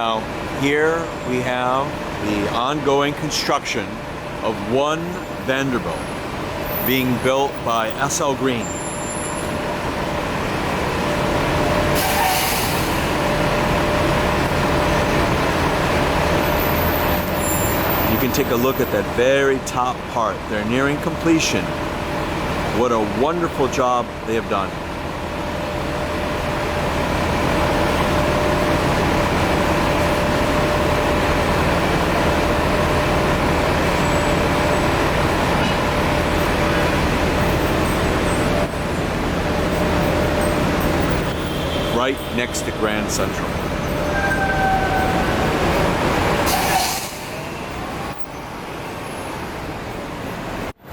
Now, here we have the ongoing construction of One Vanderbilt being built by SL Green. You can take a look at that very top part. They're nearing completion. What a wonderful job they have done. Right next to Grand Central.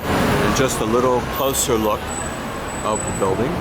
And just a little closer look of the building.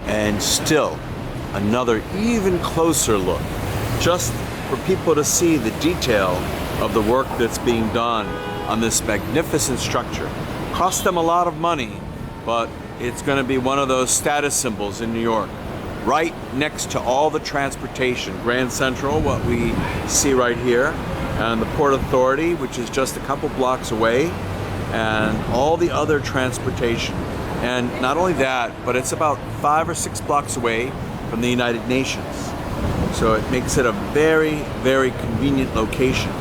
And still another even closer look, just for people to see the detail of the work that's being done on this magnificent structure. Cost them a lot of money, but it's going to be one of those status symbols in New York, right next to all the transportation. Grand Central, what we see right here, and the Port Authority, which is just a couple blocks away, and all the other transportation. And not only that, but it's about 5 or 6 blocks away from the United Nations. So it makes it a very, very convenient location.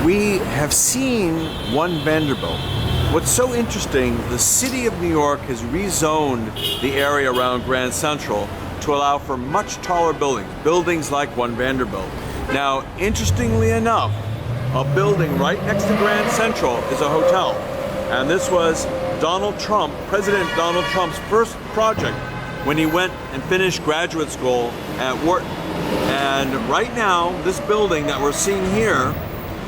We have seen One Vanderbilt. What's so interesting, the city of New York has rezoned the area around Grand Central to allow for much taller buildings like One Vanderbilt. Now, interestingly enough, a building right next to Grand Central is a hotel. And this was President Donald Trump's first project when he went and finished graduate school at Wharton. And right now, this building that we're seeing here,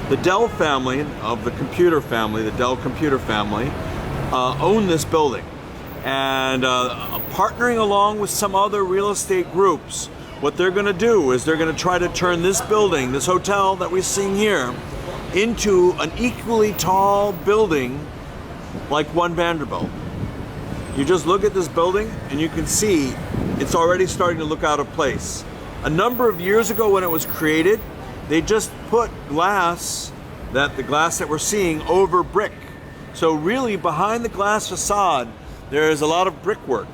the Dell family of the computer family, the Dell computer family, own this building. And partnering along with some other real estate groups, what they're going to do is they're going to try to turn this building, this hotel that we're seeing here, into an equally tall building like One Vanderbilt. You just look at this building and you can see it's already starting to look out of place. A number of years ago when it was created, they just put the glass that we're seeing over brick. So really behind the glass facade, there is a lot of brickwork,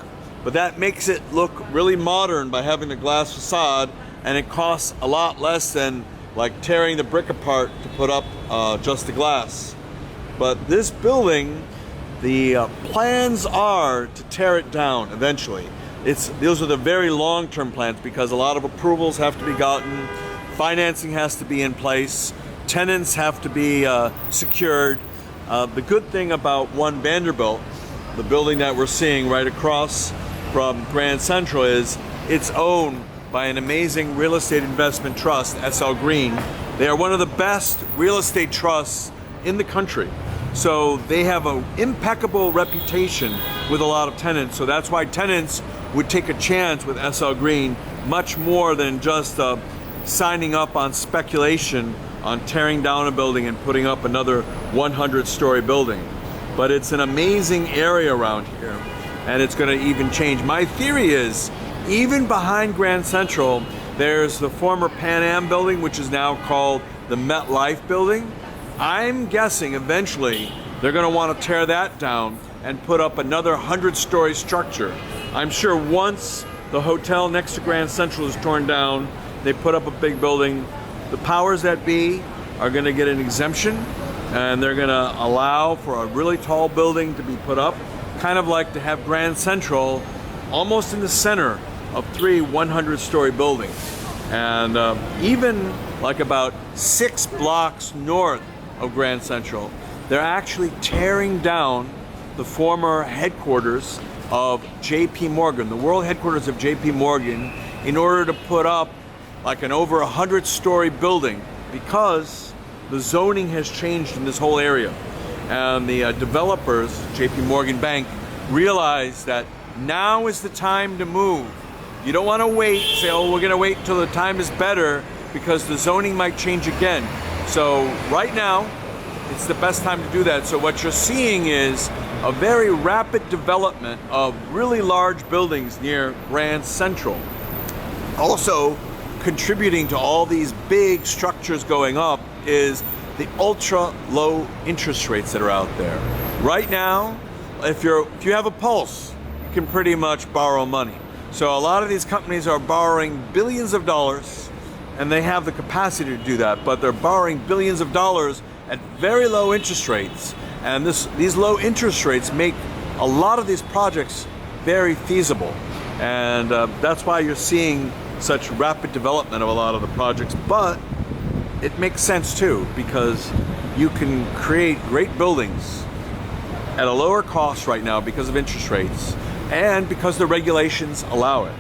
but that makes it look really modern by having the glass facade, and it costs a lot less than like tearing the brick apart to put up just the glass. But this building, the plans are to tear it down eventually. Those are the very long-term plans because a lot of approvals have to be gotten. Financing has to be in place, tenants have to be secured. The good thing about One Vanderbilt, the building that we're seeing right across from Grand Central, is it's owned by an amazing real estate investment trust, SL Green. They are one of the best real estate trusts in the country. So they have an impeccable reputation with a lot of tenants. So that's why tenants would take a chance with SL Green much more than just signing up on speculation on tearing down a building and putting up another 100-story building. But it's an amazing area around here, and it's going to even change. My theory is, even behind Grand Central, there's the former Pan Am building, which is now called the MetLife building. I'm guessing eventually they're going to want to tear that down and put up another 100-story structure. I'm sure once the hotel next to Grand Central is torn down, they put up a big building, the powers that be are going to get an exemption, and they're going to allow for a really tall building to be put up, kind of like to have Grand Central almost in the center of 3 100-story buildings. And even like about 6 blocks north of Grand Central, they're actually tearing down the former headquarters of JP Morgan, the world headquarters of JP Morgan, in order to put up like an over 100-story building, because the zoning has changed in this whole area. And the developers, JP Morgan Bank, realized that now is the time to move. You don't want to wait, say, oh, we're going to wait until the time is better because the zoning might change again. So right now, it's the best time to do that. So what you're seeing is a very rapid development of really large buildings near Grand Central. Also, contributing to all these big structures going up is the ultra low interest rates that are out there. Right now, if you have a pulse, you can pretty much borrow money. So a lot of these companies are borrowing billions of dollars, and they have the capacity to do that, but they're borrowing billions of dollars at very low interest rates. And these low interest rates make a lot of these projects very feasible. And that's why you're seeing such rapid development of a lot of the projects. But it makes sense too, because you can create great buildings at a lower cost right now because of interest rates and because the regulations allow it.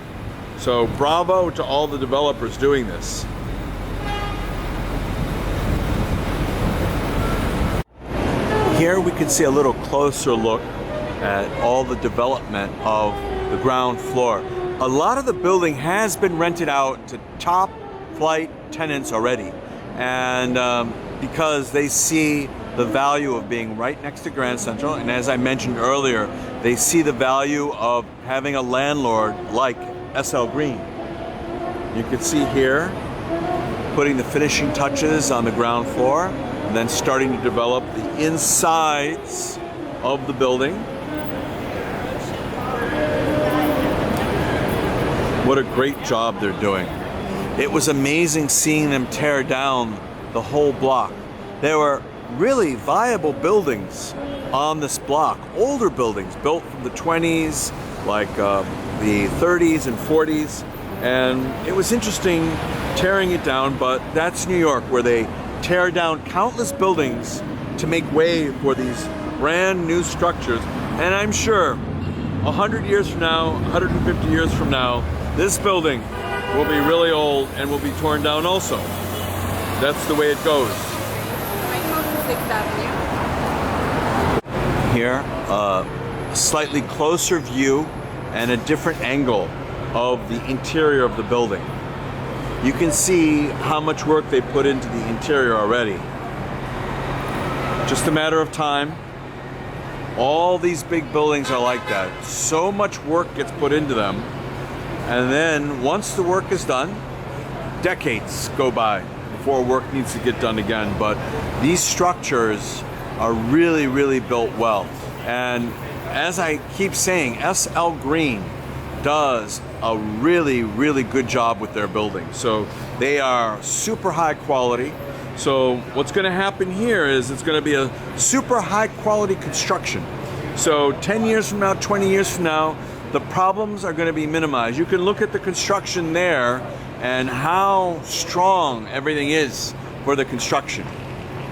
So bravo to all the developers doing this. Here we can see a little closer look at all the development of the ground floor. A lot of the building has been rented out to top flight tenants already, and because they see the value of being right next to Grand Central, and as I mentioned earlier, they see the value of having a landlord like SL Green. You can see here putting the finishing touches on the ground floor and then starting to develop the insides of the building. What a great job they're doing. It was amazing seeing them tear down the whole block. There were really viable buildings on this block, older buildings built from the 20s, like the 30s and 40s, and it was interesting tearing it down, but that's New York, where they tear down countless buildings to make way for these brand new structures. And I'm sure 100 years from now, 150 years from now, this building will be really old and will be torn down also. That's the way it goes. Here, a slightly closer view and a different angle of the interior of the building. You can see how much work they put into the interior already. Just a matter of time. All these big buildings are like that. So much work gets put into them. And then once the work is done, decades go by before work needs to get done again. But these structures are really, really built well. And as I keep saying, SL Green does a really, really good job with their buildings. So they are super high quality. So what's going to happen here is it's going to be a super high quality construction. So 10 years from now, 20 years from now, the problems are going to be minimized. You can look at the construction there and how strong everything is for the construction,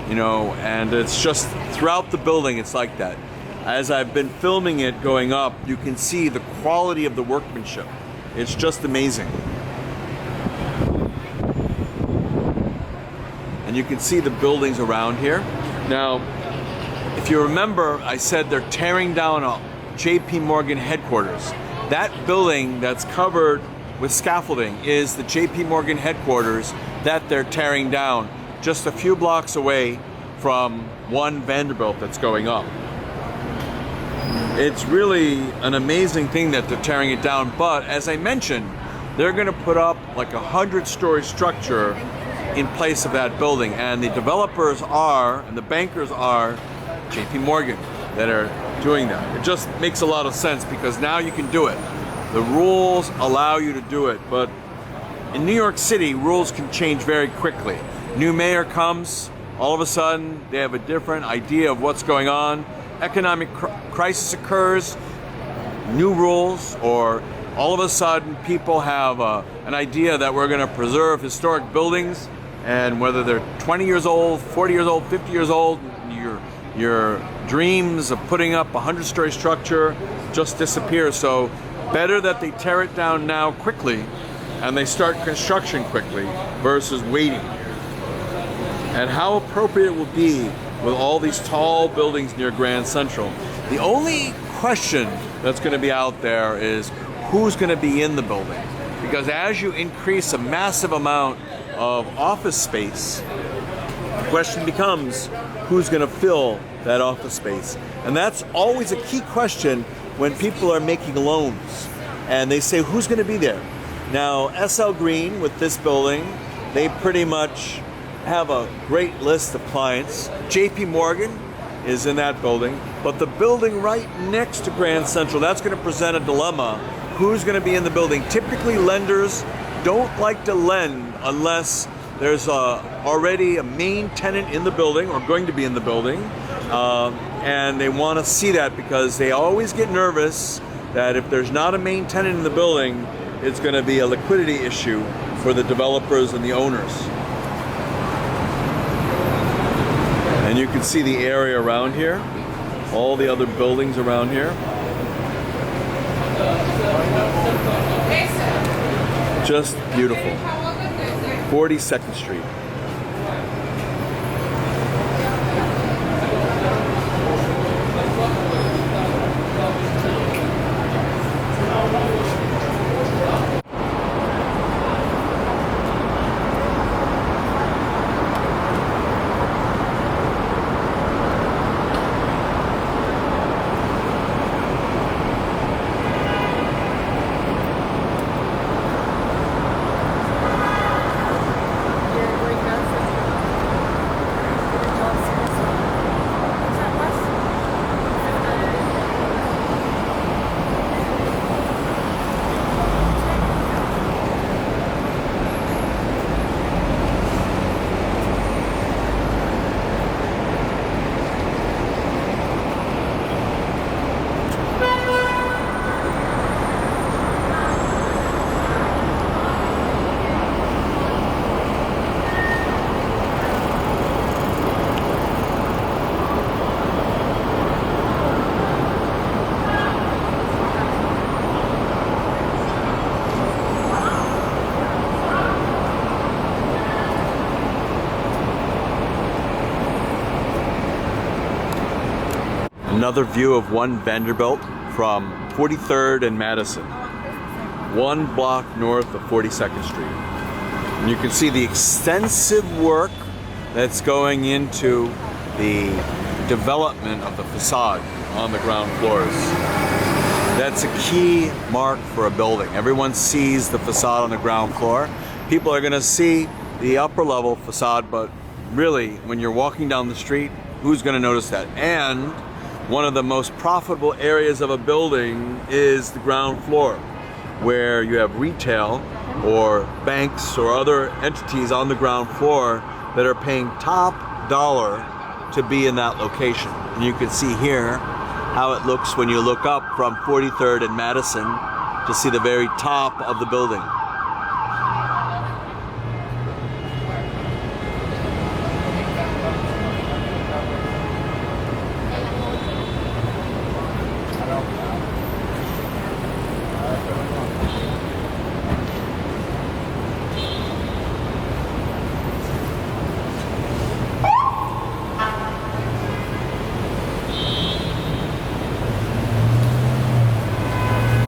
you know, and it's just throughout the building it's like that. As I've been filming it going up, you can see the quality of the workmanship. It's just amazing. And you can see the buildings around here. Now, if you remember, I said they're tearing down a JP Morgan headquarters. That building that's covered with scaffolding is the JP Morgan headquarters that they're tearing down just a few blocks away from One Vanderbilt that's going up. It's really an amazing thing that they're tearing it down, but as I mentioned, they're gonna put up like a 100-story structure in place of that building, and the developers are, and the bankers are, JP Morgan that are doing that. It just makes a lot of sense because now you can do it. The rules allow you to do it, but in New York City, rules can change very quickly. New mayor comes, all of a sudden they have a different idea of what's going on. Economic crisis occurs, new rules, or all of a sudden people have an idea that we're going to preserve historic buildings, and whether they're 20 years old, 40 years old, 50 years old, your dreams of putting up a 100-story structure just disappear. So better that they tear it down now quickly and they start construction quickly versus waiting. And how appropriate it will be with all these tall buildings near Grand Central. The only question that's going to be out there is who's going to be in the building. Because as you increase a massive amount of office space, the question becomes who's going to fill that office space. And that's always a key question when people are making loans. And they say, who's going to be there? Now, SL Green with this building, they pretty much have a great list of clients. JP Morgan is in that building, but the building right next to Grand Central, that's going to present a dilemma. Who's going to be in the building? Typically, lenders don't like to lend unless there's already a main tenant in the building or going to be in the building, and they want to see that because they always get nervous that if there's not a main tenant in the building, it's going to be a liquidity issue for the developers and the owners. And you can see the area around here, all the other buildings around here. Just beautiful. 42nd Street. Another view of One Vanderbilt from 43rd and Madison, 1 block north of 42nd Street. And you can see the extensive work that's going into the development of the facade on the ground floors. That's a key mark for a building. Everyone sees the facade on the ground floor. People are going to see the upper level facade, but really, when you're walking down the street, who's going to notice that? And one of the most profitable areas of a building is the ground floor, where you have retail or banks or other entities on the ground floor that are paying top dollar to be in that location. And you can see here how it looks when you look up from 43rd and Madison to see the very top of the building.